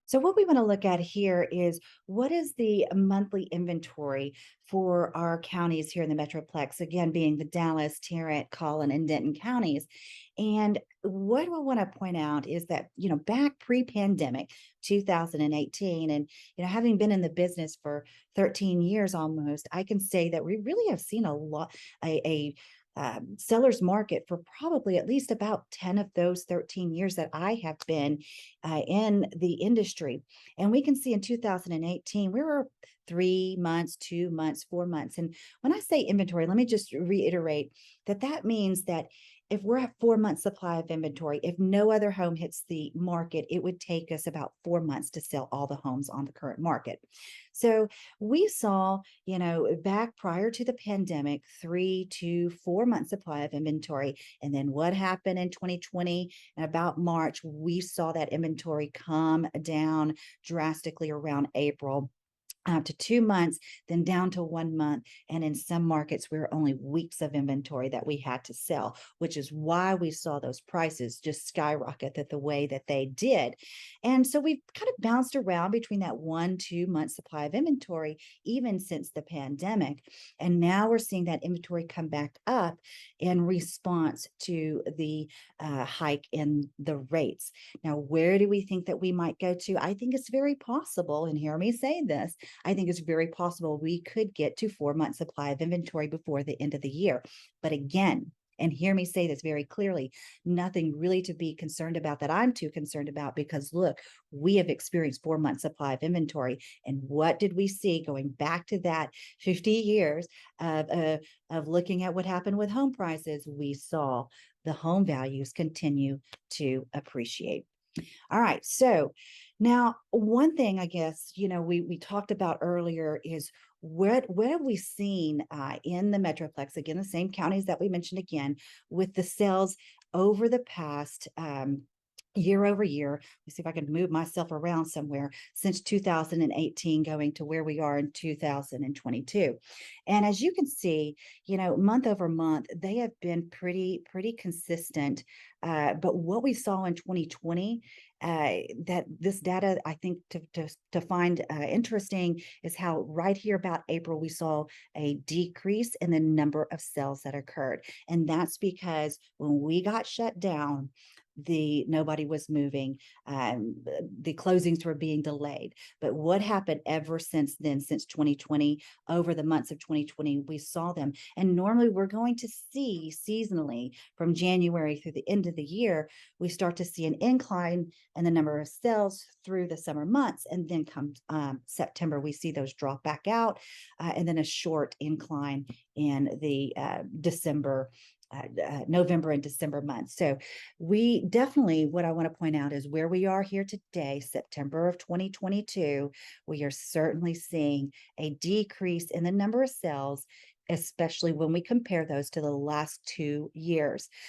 So what we want to look at here is what is the monthly inventory for our counties here in the Metroplex, again, being the Dallas, Tarrant, Collin, and Denton counties. And what we want to point out is that, back pre-pandemic, 2018, and, having been in the business for 13 years almost, I can say that we really have seen a lot, a seller's market for probably at least about 10 of those 13 years that I have been in the industry. And we can see in 2018, we were 3 months, 2 months, 4 months. And when I say inventory, let me just reiterate that that means that if we're at 4 months supply of inventory, if no other home hits the market, it would take us about 4 months to sell all the homes on the current market. So we saw, back prior to the pandemic, 3 to 4 months supply of inventory. And then what happened in 2020 and about March, we saw that inventory come down drastically around April. To 2 months, then down to 1 month. And in some markets, we were only weeks of inventory that we had to sell, which is why we saw those prices just skyrocket the way that they did. And so we've kind of bounced around between that 1 2 month supply of inventory, even since the pandemic. And now we're seeing that inventory come back up in response to the hike in the rates. Now, where do we think that we might go to? I think it's very possible, and hear me say this, I think it's very possible we could get to 4 months supply of inventory before the end of the year. But again, and hear me say this very clearly, nothing really to be concerned about that I'm too concerned about, because look, we have experienced 4 months supply of inventory. And what did we see going back to that 50 years of looking at what happened with home prices? We saw the home values continue to appreciate. All right. So now one thing I guess, we talked about earlier is what have we seen in the Metroplex, again, the same counties that we mentioned again, with the sales over the past year over year. Let me see if I can move myself around somewhere, since 2018 going to where we are in 2022. And as you can see, month over month, they have been pretty consistent. But what we saw in 2020, that this data, I think, to find interesting, is how right here about April, we saw a decrease in the number of sales that occurred. And that's because when we got shut down, nobody was moving. The closings were being delayed. But what happened ever since then, since 2020, over the months of 2020, we saw them. And normally we're going to see seasonally from January through the end of the year, we start to see an incline in the number of sales through the summer months. And then come September, we see those drop back out, and then a short incline in the November and December months. So we definitely, what I want to point out is where we are here today, September of 2022, we are certainly seeing a decrease in the number of sales, especially when we compare those to the last 2 years.